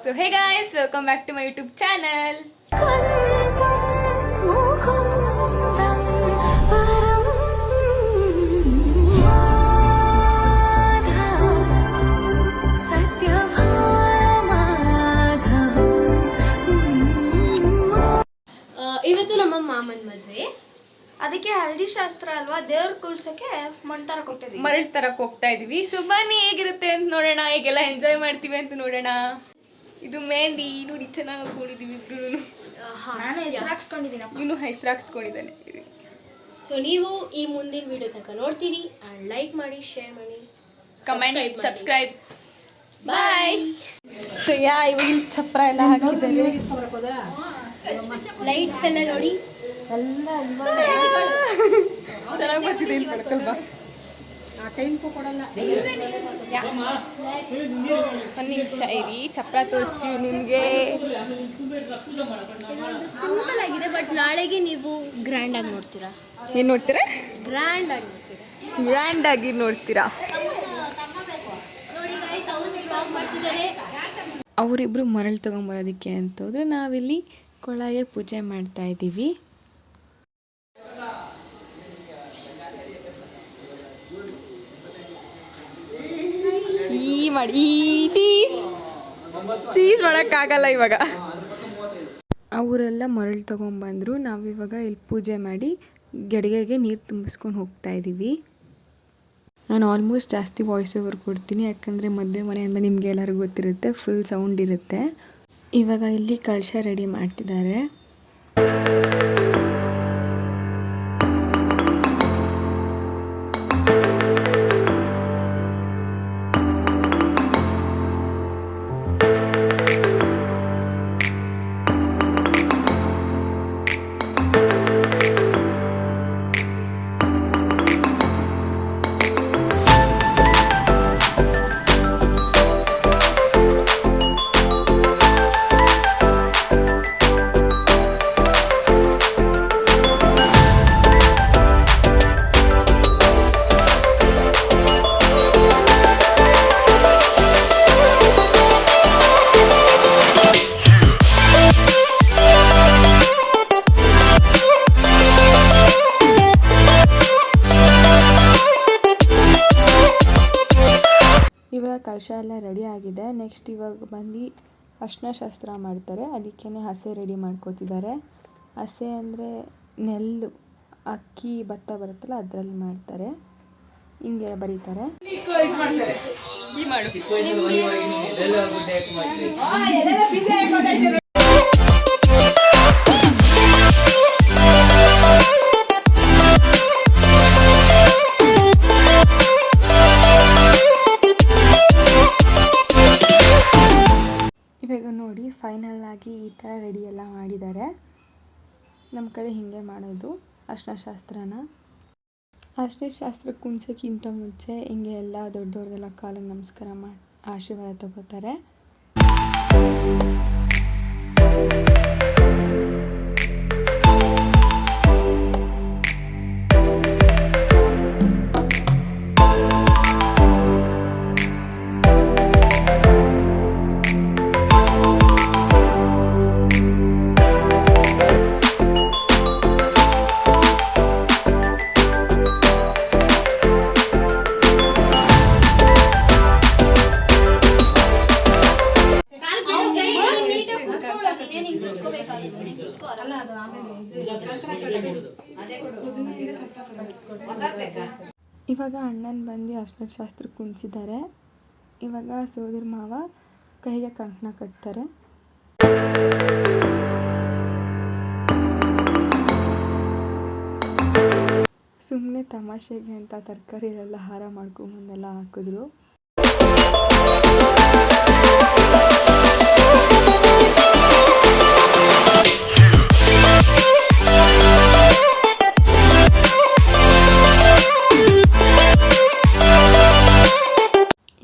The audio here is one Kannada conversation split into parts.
So hey guys, welcome back to my YouTube channel. ಇವತ್ತು ನಮ್ಮ ಮಾಮನ ಮದುವೆ, ಅದಕ್ಕೆ ಹಳದಿ ಶಾಸ್ತ್ರ ಅಲ್ವಾ, ದೇವ್ರ ಕುಳ್ಸಕ್ಕೆ ಮರಳು ತರಕ್ ಹೋಗ್ತಾ ಇದೀವಿ. ಸೊ ಬನ್ನಿ ಹೇಗಿರುತ್ತೆ ಅಂತ ನೋಡೋಣ, ಹೇಗೆಲ್ಲ ಎಂಜಾಯ್ ಮಾಡ್ತೀವಿ ಅಂತ ನೋಡೋಣ. ಇದು ಮೆಹಂದಿ ನೋಡಿ, ಚೆನ್ನಾಗಿ ಹಾಕೊಂಡಿದೀವಿ ಇಬ್ರು. ನಾನು ಹೆಸರು ಹಾಕ್ಸ್ಕೊಂಡಿದ್ದೀನಿ, ಇವನು ಹೆಸರು ಹಾಕ್ಸ್ಕೊಂಡಿದ್ದಾನೆ. ಸೊ ನೀವು ಈ ಮುಂದಿನ ವಿಡಿಯೋ ತನಕ ನೋಡ್ತೀರಿ. ಅಂಡ್ ಲೈಕ್ ಮಾಡಿ, ಶೇರ್ ಮಾಡಿ, ಕಮೆಂಟ್, ಸಬ್ಸ್ಕ್ರೈಬ್. ಬಾಯ್. ಸೊ ಇವಾಗ ಇಲ್ಲಿ ಚಪ್ರ ಎಲ್ಲ ಹಾಕಿದ್ದಾರೆ, ಲೈಟ್ಸ್ ಎಲ್ಲ ನೋಡಿ. ಚೆನ್ನಾಗಿ ಬರ್ತಿದೆ ಇಲ್ಲಿ ಬಡ್ಕಲ್ವಾ. ಒಂದು ನಿಮಿಷ ಇರಿ, ಚಪ್ರ ತೋರಿಸ್ತೀವಿ ನಿಮಗೆ. ಸಿಂಪಲ್ ಆಗಿದೆ, ಬಟ್ ನಾಳೆಗೆ ನೀವು ಗ್ರ್ಯಾಂಡ್ ಆಗಿ ನೋಡ್ತೀರಾ. ಏನು ನೋಡ್ತೀರಾ? ಗ್ರ್ಯಾಂಡ್ ಆಗಿ ನೋಡ್ತೀರಾ. ಗ್ರ್ಯಾಂಡ್ ಆಗಿ ನೋಡ್ತೀರಾ. ನೋಡಿ ಗೈಸ್, ಅವರು ವ್ಲಾಗ್ ಮಾಡ್ತಿದ್ದಾರೆ. ಅವರಿಬ್ರು ಮರಳು ತಗೊಂಬರೋದಕ್ಕೆ ಅಂತ ಹೋದ್ರೆ ನಾವಿಲ್ಲಿ ಕೊಳಗೆ ಪೂಜೆ ಮಾಡ್ತಾ ಇದ್ದೀವಿ. ಚೀಸ್ ಮಾಡೋಕ್ಕಾಗಲ್ಲ ಇವಾಗ. ಅವರೆಲ್ಲ ಮರಳು ತೊಗೊಂಬಂದರು. ನಾವಿವಾಗ ಇಲ್ಲಿ ಪೂಜೆ ಮಾಡಿ ಗಡಿಗೆಗೆ ನೀರು ತುಂಬಿಸ್ಕೊಂಡು ಹೋಗ್ತಾ ಇದ್ದೀವಿ. ನಾನು ಆಲ್ಮೋಸ್ಟ್ ಜಾಸ್ತಿ ವಾಯ್ಸ್ ಓವರ್ ಕೊಡ್ತೀನಿ, ಯಾಕಂದರೆ ಮದುವೆ ಮನೆಯಿಂದ ನಿಮಗೆ ಎಲ್ಲರಿಗೂ ಗೊತ್ತಿರುತ್ತೆ, ಫುಲ್ ಸೌಂಡ್ ಇರುತ್ತೆ. ಇವಾಗ ಇಲ್ಲಿ ಕಳಶ ರೆಡಿ ಮಾಡ್ತಿದ್ದಾರೆ. ಇವಾಗ ಕಳಶ ಎಲ್ಲ ರೆಡಿ ಆಗಿದೆ. ನೆಕ್ಸ್ಟ್ ಇವಾಗ ಬಂದು ಅರ್ಶಿನ ಶಾಸ್ತ್ರ ಮಾಡ್ತಾರೆ. ಅದಕ್ಕೇ ಹಸೆ ರೆಡಿ ಮಾಡ್ಕೋತಿದ್ದಾರೆ. ಹಸೆ ಅಂದರೆ ನೆಲ್ಲು, ಅಕ್ಕಿ, ಭತ್ತ ಬರುತ್ತಲ್ಲ ಅದರಲ್ಲಿ ಮಾಡ್ತಾರೆ. ಹಿಂಗೆ ಬರೀತಾರೆ. ಇವಾಗ ನೋಡಿ, ಫೈನಲ್ ಆಗಿ ಈ ಥರ ರೆಡಿ ಎಲ್ಲ ಮಾಡಿದ್ದಾರೆ. ನಮ್ಮ ಕಡೆ ಹೀಗೆ ಮಾಡೋದು ಅರ್ಶಿನ ಶಾಸ್ತ್ರನ. ಅರ್ಶಿನ ಶಾಸ್ತ್ರಕ್ಕೆ ಮುಂಚೆಕ್ಕಿಂತ ಮುಂಚೆ ಹಿಂಗೆ ಎಲ್ಲ ದೊಡ್ಡವ್ರಿಗೆಲ್ಲ ಕಾಲಿಗೆ ನಮಸ್ಕಾರ ಮಾಡಿ ಆಶೀರ್ವಾದ ತಗೋತಾರೆ. ಇವಾಗ ಅಣ್ಣನ ಬಂದು ಅರ್ಶಿನ ಶಾಸ್ತ್ರ ಕುಣಿಸಿದ್ದಾರೆ. ಇವಾಗ ಸೋದರ ಮಾವ ಕೈಗೆ ಕಂಕಣ ಕಟ್ತಾರೆ. ಸುಮ್ಮನೆ ತಮಾಷೆಗೆ ಅಂತ ತರಕಾರಿಯೆಲ್ಲ ಹಾರ ಮಾಡ್ಕೊಂಬಂದೆಲ್ಲ ಹಾಕಿದ್ರು.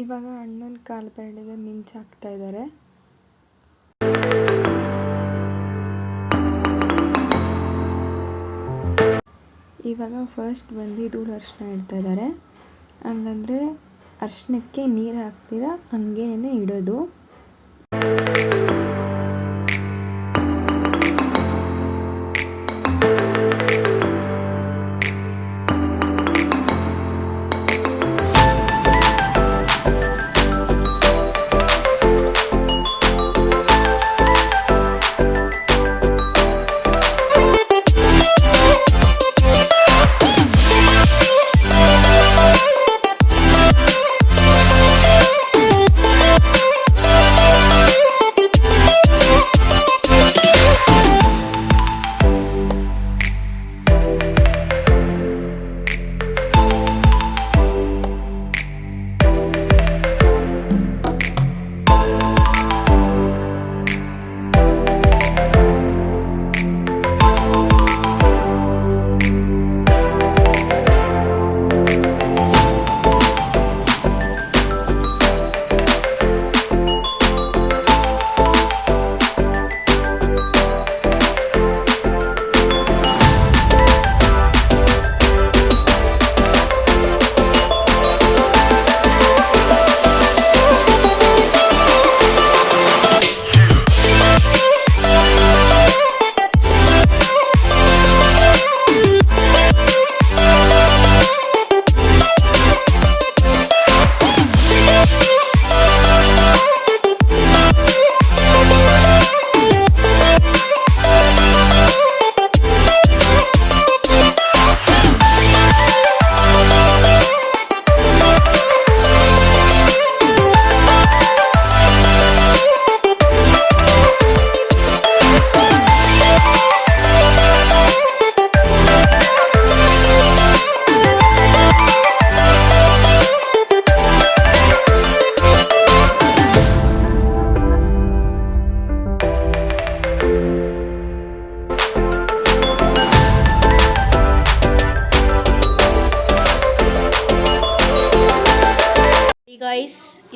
ಇವಾಗ ಅಣ್ಣನ ಕಾಲು ಬೆರಳಿಗೆ ಮಿಂಚು ಹಾಕ್ತಾ ಇದ್ದಾರೆ. ಇವಾಗ ಫಸ್ಟ್ ಬಂದು ಧೂಳು ಅರಿಶಿನ ಇಡ್ತಾ ಇದ್ದಾರೆ. ಹಂಗಂದರೆ ಅರಿಶಿನಕ್ಕೆ ನೀರು ಹಾಕ್ತೀರಾ ಹಂಗೇನೆ ಇಡೋದು.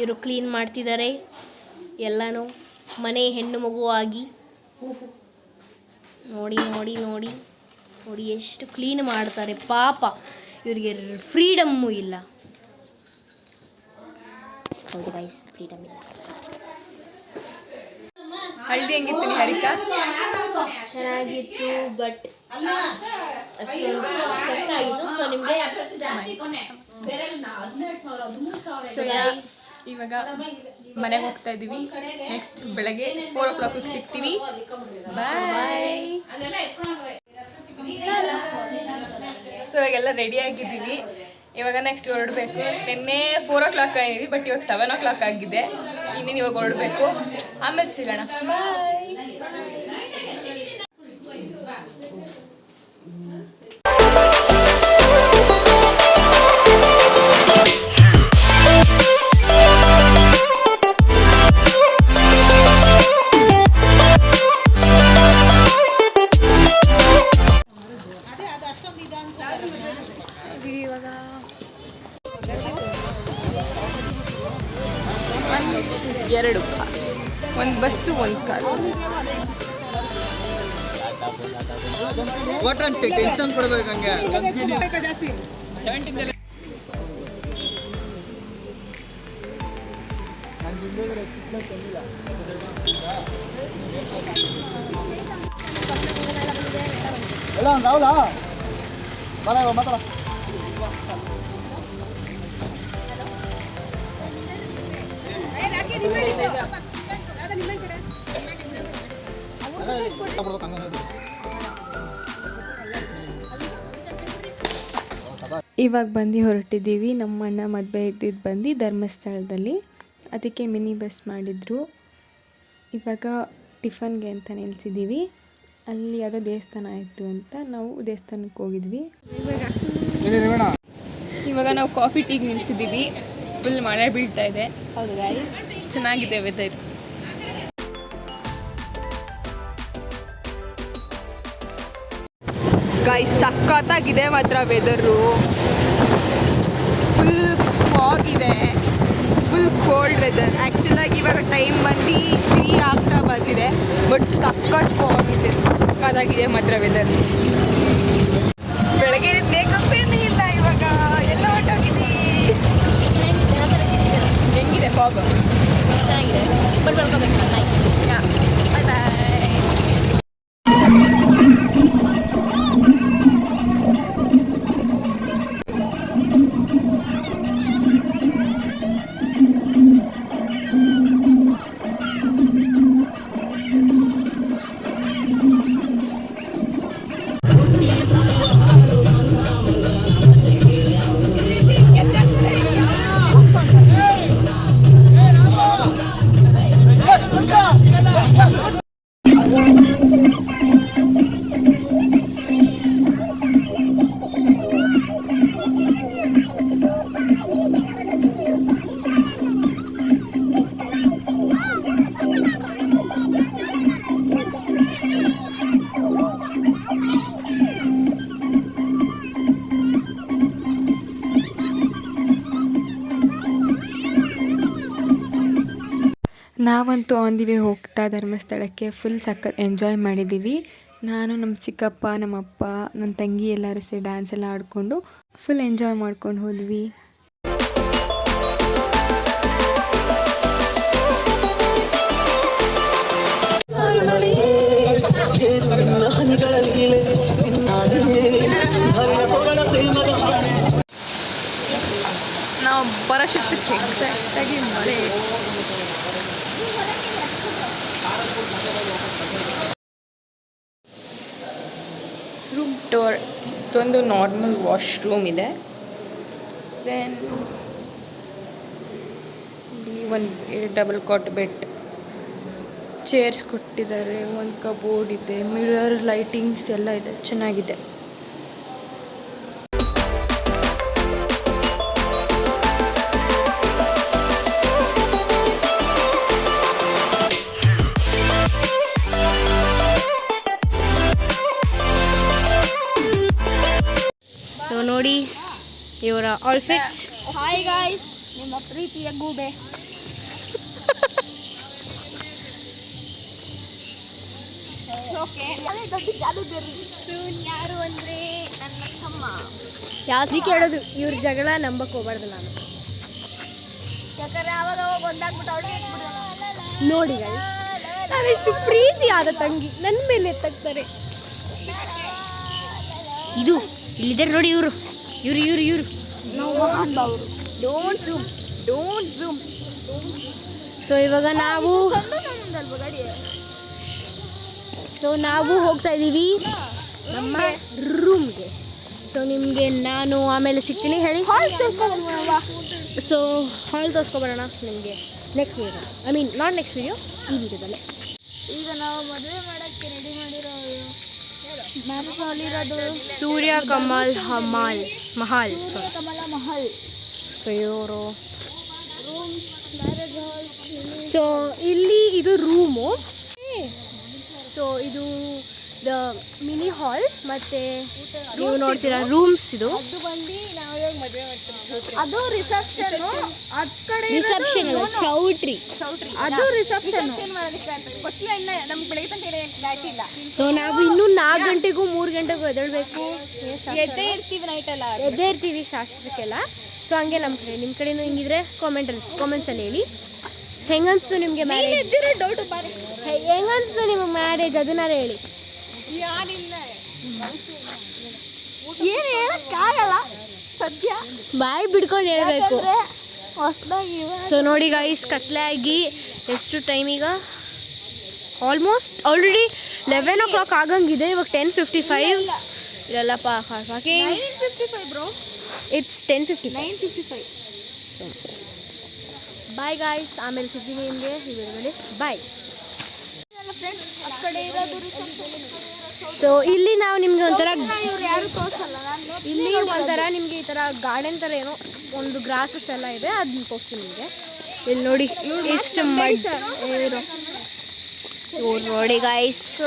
ಇವರು ಕ್ಲೀನ್ ಮಾಡ್ತಿದ್ದಾರೆ ಎಲ್ಲನೂ ಮನೆ ಹೆಣ್ಣು ಮಗುವಾಗಿ. ನೋಡಿ ನೋಡಿ ನೋಡಿ ನೋಡಿ ಎಷ್ಟು ಕ್ಲೀನ್ ಮಾಡ್ತಾರೆ ಪಾಪ. ಇವರಿಗೆ ಫ್ರೀಡಮ್ಮು ಇಲ್ಲ. ಹೌದು ಗೈಸ್, ಫ್ರೀಡಮ್ ಇಲ್ಲ. ಹಳ್ದಿ ಹೆಂಗಿತ್ತು ಹರಿಕಾ? ಚೆನ್ನಾಗಿತ್ತು, ಬಟ್ ಅಷ್ಟೊಂದು ಕಷ್ಟ ಆಗಿತ್ತು. ಸೊ ನಿಮಗೆ ಇವಾಗ ಮನೆಗೆ ಹೋಗ್ತಾ ಇದ್ದೀವಿ. ನೆಕ್ಸ್ಟ್ ಬೆಳಗ್ಗೆ 4 o'clock ಸಿಗ್ತೀವಿ. ಬಾಯ್. ಸೊ ಇವಾಗೆಲ್ಲ ರೆಡಿ ಆಗಿದ್ದೀವಿ. ಇವಾಗ ನೆಕ್ಸ್ಟ್ ಹೊರಡಬೇಕು. ನಿನ್ನೆ 4 o'clock ಆಗಿದ್ವಿ, ಬಟ್ ಇವಾಗ 7 o'clock ಆಗಿದೆ. ಇನ್ನೇನು ಇವಾಗ ಹೊರಡಬೇಕು. ಆಮೇಲೆ ಸಿಗೋಣ. ಬಾಯ್. ಇವಾಗ 2 ಕಾರ್, 1 ಬಸ್ಸು 1 ಕಾರು. ಟೆನ್ಷನ್ ಕೊಡ್ಬೇಕಂಗೆ ಇವಾಗ ಬಂದು ಹೊರಟಿದ್ದೀವಿ. ನಮ್ಮ ಅಣ್ಣ ಮದುವೆ ಇದ್ದಿದ್ದು ಬಂದು ಧರ್ಮಸ್ಥಳದಲ್ಲಿ, ಅದಕ್ಕೆ ಮಿನಿ ಬಸ್ ಮಾಡಿದರು. ಇವಾಗ ಟಿಫನ್ಗೆ ಅಂತ ನಿಲ್ಸಿದ್ದೀವಿ. ಅಲ್ಲಿ ಯಾವುದೋ ದೇವಸ್ಥಾನ ಆಯಿತು ಅಂತ ನಾವು ದೇವಸ್ಥಾನಕ್ಕೆ ಹೋಗಿದ್ವಿ. ಇವಾಗ ನಾವು ಕಾಫಿ ಟೀಗೆ ನಿಲ್ಸಿದ್ದೀವಿ. ಫುಲ್ ಮಳೆ ಬೀಳ್ತಾ ಇದೆ. ಹೌದು ಗೈಸ್, ಚೆನ್ನಾಗಿದೆ ವೆದರ್. ಗೈಸ್ ಸಖತ್ತಾಗಿದೆ ಮಾತ್ರ ವೆದರು. ಫುಲ್ ಫಾಗ್ ಇದೆ, ಫುಲ್ ಕೋಲ್ಡ್ ವೆದರ್. ಆ್ಯಕ್ಚುಲಾಗಿ ಇವಾಗ ಟೈಮ್ ಬಂದು 3 ಆಗ್ತಾ ಬಂದಿದೆ, ಬಟ್ ಸಖತ್ ಫಾಗ್ ಇದೆ. ಸಖತ್ತಾಗಿದೆ ಮಾತ್ರ ವೆದರ್. ಬೆಳಗ್ಗೆ ಮೇಕಪ್ ಏನೂ ಇಲ್ಲ. ಇವಾಗ ಎಲ್ಲ ಹೊರಟೋಗಿದ್ದೀವಿ. ಹೆಂಗಿದೆ ಫಾಗ್? ಚೆನ್ನಾಗಿದೆ. ಬಟ್ ಬರ್ಕೋಬೇಕು. ಬಾಯ್ ಬಾಯ್. ನಾವಂತೂ ಆನ್ ದಿ ವೇ ಹೋಗ್ತಾ ಧರ್ಮಸ್ಥಳಕ್ಕೆ ಫುಲ್ ಸಖತ್ ಎಂಜಾಯ್ ಮಾಡಿದ್ದೀವಿ. ನಾನು, ನಮ್ಮ ಚಿಕ್ಕಪ್ಪ, ನಮ್ಮಪ್ಪ, ನನ್ನ ತಂಗಿ ಎಲ್ಲರೂ ಸೇರಿ ಡ್ಯಾನ್ಸ್ ಎಲ್ಲ ಆಡಿಕೊಂಡು ಫುಲ್ ಎಂಜಾಯ್ ಮಾಡ್ಕೊಂಡು ಹೋದ್ವಿ. ನಾವು ಬರೋಷ್ಟಕ್ಕೆ ಎಕ್ಸಾಕ್ಟಾಗಿ ಮಳೆ. Room tour. ಇದೊಂದು ನಾರ್ಮಲ್ ವಾಶ್ರೂಮ್ ಇದೆ. ದೆನ್ ಇಲ್ಲಿ ಒಂದು ಡಬಲ್ ಕಾಟ್ ಬೆಡ್, ಚೇರ್ಸ್ ಕೊಟ್ಟಿದ್ದಾರೆ, ಒಂದು ಕಬೋರ್ಡ್ ಇದೆ, ಮಿರರ್, ಲೈಟಿಂಗ್ಸ್ ಎಲ್ಲ ಇದೆ. ಚೆನ್ನಾಗಿದೆ. ಸೊ ನೋಡಿ ಇವರ ಔಟ್ಫಿಟ್ಸ್. ಹಾಯ್ ಗಾಯ್ಸ್, ನಿಮ್ಮ ಪ್ರೀತಿಯ ಗೂಬೆ. ಯಾರು ಅಂದ್ರೆ ನನ್ನ ತಮ್ಮ. ಯಾವ್ದು ಕೇಳೋದು ಇವ್ರ ಜಗಳ ನಂಬಕ್ ಹೋಗ್ಬಾರ್ದು ನಾನು. ಯಾಕಂದ್ರೆ ಅವಾಗ ಒಂದಾಗ್ಬಿಟ್ಟು ಅವಳಿಗೆ ನೋಡಿ ನಾವೆಷ್ಟು ಪ್ರೀತಿಯಾದ ತಂಗಿ ನನ್ನ ಮೇಲೆ ತಗ್ತಾರೆ. ಇದು ಇಲ್ಲಿದ್ದಾರೆ ನೋಡಿ ಇವರು ಇವರು ಇವರು ಇವರು ಡೋಂಟ್ ಝೂಮ್. ಸೊ ಇವಾಗ ನಾವು ಹೋಗ್ತಾ ಇದ್ದೀವಿ ನಮ್ಮ ರೂಮ್ಗೆ. ಸೊ ನಿಮಗೆ ನಾನು ಆಮೇಲೆ ಸಿಗ್ತೀನಿ. ಹೇಳಿ ಸೊ ಹಾಲ್ ತೋರಿಸ್ಕೊಬರೋಣ ನಿಮಗೆ next video. I mean not next video, ಈ ವಿಡಿಯೋದಲ್ಲೇ. ಈಗ ನಾವು ಮದುವೆ ಮಾಡಕ್ಕೆ ರೆಡಿ ಮಾಡಿರೋದು ಮ್ಯಾರೇಜ್ ಹಾಲ್ ಇರೋದು ಸೂರ್ಯ ಕಮಲ್ ಮಹಲ್. ಕಮಲ ಮಹಲ್. ಸೊ ಇವರು ರೂಮ್ಸ್, ಮ್ಯಾರೇಜ್ ಹಾಲ್. ಸೊ ಇಲ್ಲಿ ಇದು ರೂಮು. ಸೊ ಇದು ದ ಮಿನಿ ಹಾಲ್ ಮತ್ತು ನೀವು ನೋಡ್ತೀರಾ ರೂಮ್ಸ್. ಇದು ಅದು ರಿಸೆಪ್ಷನ್. ಅದ್ ಕಡೆ ರಿಸೆಪ್ಷನ್ ಅಲ್ಲ, ಚೌಟ್ರಿ. ಅದು ರಿಸೆಪ್ಷನ್. ಸೊ ನಾವು ಇನ್ನೂ 4 ಗಂಟೆಗೂ 3 ಗಂಟೆಗೂ ಎದ್ದೇಳಬೇಕು. ಎದ್ದೇ ಇರ್ತೀವಿ ಶಾಸ್ತ್ರಕ್ಕೆಲ್ಲ. ಸೊ ಹಂಗೆ ನಿಮ್ಮ ಕಡೆನೂ ಹಿಂಗಿದ್ರೆ ಕಾಮೆಂಟ್ಸಲ್ಲಿ ಹೇಳಿ ಹೆಂಗನ್ಸ್ತು ನಿಮಗೆ ಮ್ಯಾರೇಜ್. ಹೆಂಗನ್ಸ್ತು ನಿಮಗೆ ಮ್ಯಾರೇಜ್ ಅದನ್ನಾರೇ ಹೇಳಿ. ಏನು ಹೇಳಕ್ಕಾಗಲ್ಲ ಸದ್ಯ, ಬಾಯಿ ಬಿಡ್ಕೊಂಡು ಹೇಳ್ಬೇಕು. ಹೊಸದಾಗಿ. ಸೊ ನೋಡಿ ಗೈಸ್, ಕತ್ಲೆ ಆಗಿ ಎಷ್ಟು ಟೈಮ್ ಈಗ ಆಲ್ಮೋಸ್ಟ್ ಆಲ್ರೆಡಿ 11 o'clock ಆಗಂಗಿದೆ. ಇವಾಗ 10:55 ಇರಲ್ಲಪ್ಪ. 9:55 bro. It's 10:55. 9:55. So bye guys, ಆಮೇಲೆ ಸಿಗ್ತೀನಿ ನಿಮಗೆ ಈ ವಿಡಿಯೋದಲ್ಲಿ. ಬಾಯ್. ಆ ಕಡೆ ಇರೋದು ಸೊ ಇಲ್ಲಿ ನಾವು ನಿಮಗೆ ಒಂಥರ ಇವ್ರು ಯಾರು ತೋರ್ಸಲ್ಲ. ಇಲ್ಲಿ ಒಂಥರ ನಿಮಗೆ ಈ ಥರ ಗಾರ್ಡನ್ ಥರ ಏನೋ ಒಂದು ಗ್ರಾಸಸ್ ಎಲ್ಲ ಇದೆ, ಅದನ್ನ ತೋರಿಸ್ತೀನಿ ನಿಮಗೆ. ಇಲ್ಲಿ ನೋಡಿ ಎಷ್ಟು ನೋಡಿ ಗಾಯ್ಸ್. ಸೊ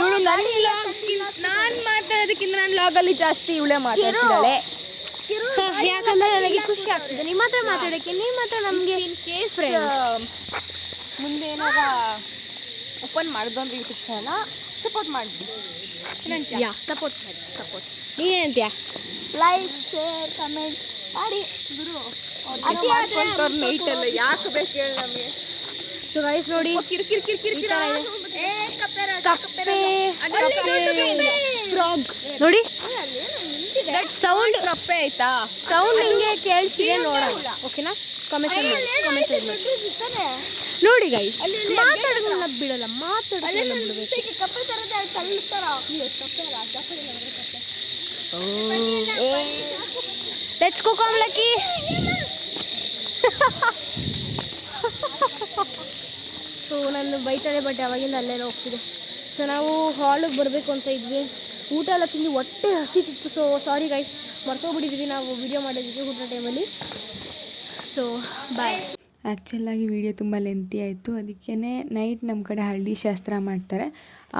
ಇವಳು ನಾನು ಮಾತಾಡೋದಕ್ಕಿಂತ ನನ್ನ ಲಾಗಲ್ಲಿ ಜಾಸ್ತಿ ಇವಳೇ ಮಾತಾಡ್ತಿದ್ದಾಳೆ. ಯಾಕಂದ್ರೆ ನನಗೆ ಖುಷಿ ಆಗ್ತಿದೆ ನಿಮ್ಮ ಹತ್ರ ಮಾತಾಡೋಕ್ಕೆ. ನಿಮ್ಮ ಹತ್ರ ನಮಗೆ ಮುಂದೆ ಏನಾರ ಓಪನ್ ಮಾಡಿದ್ರೆ ಯೂಟ್ಯೂಬ್ ಚಾನಲ್ ಸಪೋರ್ಟ್ ಮಾಡಿದ್ವಿ. ಸಪೋರ್ಟ್ ನೀನೇನಂತೀಯ? ಲೈಕ್, ಶೇರ್, ಕಮೆಂಟ್ ಮಾಡಿ ಗುರು. ನೈಟಲ್ಲ ಯಾಕೆ ಬೇಕು ಹೇಳಿ ನಮಗೆ. ಸೊ ಗೈಸ್ ನೋಡಿ ಫ್ರಾಗ್ ನೋಡಿ ಸೌಂಡ್ ಕಪ್ಪೆ ಆಯ್ತಾ? ಸೌಂಡ್ ಹಿಂಗೆ ಕೇಳಿಸಿದೆ ನೋಡೋಣ. ಓಕೆನಾ? ಕಮೆಂಟ್ ನೋಡಿ ಗೈಸ್. ಮಾತಾಡೋದನ್ನ ಬಿಡಲ್ಲ, ಮಾತಾಡೋದನ್ನ ಬಿಡಬೇಕು. ಕಪ್ಪೆ ತರದ ಕಲ್ಲುತ್ತರ. Let's go ಕಮಲಕ್ಕಿ. ಸೊ ನಾನು ಬೈತಾನೆ, ಬಟ್ ಅವಾಗಿಂದ ಅಲ್ಲೇನೋ ಹೋಗ್ತಿದೆ. ಸೊ ನಾವು ಹಾಲಿಗೆ ಬರಬೇಕು ಅಂತ ಇದ್ವಿ. ಊಟ ಎಲ್ಲ ತಿಂದು ಹೊಟ್ಟೆ ಹಸಿತಿತ್ತು. ಸೊ ಸಾರಿ ಗೈಸ್, ಮರ್ತೋಗ್ಬಿಟ್ಟಿದ್ವಿ ನಾವು ವಿಡಿಯೋ ಮಾಡಿದ್ವಿ ಊಟ ಟೈಮಲ್ಲಿ. So bye. ಆ್ಯಕ್ಚುಲಾಗಿ ವಿಡಿಯೋ ತುಂಬ ಲೆಂತಿ ಆಯಿತು, ಅದಕ್ಕೇ ನೈಟ್ ನಮ್ಮ ಕಡೆ ಹಳದಿ ಶಾಸ್ತ್ರ ಮಾಡ್ತಾರೆ,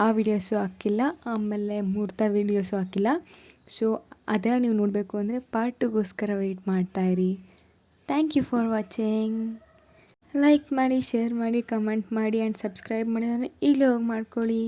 ಆ ವಿಡಿಯೋಸು ಹಾಕಿಲ್ಲ. ಆಮೇಲೆ ಮುಹೂರ್ತ ವೀಡಿಯೋಸು ಹಾಕಿಲ್ಲ. ಸೊ ಅದೇ ನೀವು ನೋಡಬೇಕು ಅಂದರೆ ಪಾರ್ಟ್ 2ಗೋಸ್ಕರ ವೆಯ್ಟ್ ಮಾಡ್ತಾಯಿರಿ. Thank you for watching. Like ಮಾಡಿ, ಶೇರ್ ಮಾಡಿ, ಕಮೆಂಟ್ ಮಾಡಿ ಆ್ಯಂಡ್ ಸಬ್ಸ್ಕ್ರೈಬ್ ಮಾಡಿ. ಈಗಲೇ ಹೋಗಿ ಮಾಡ್ಕೊಳ್ಳಿ.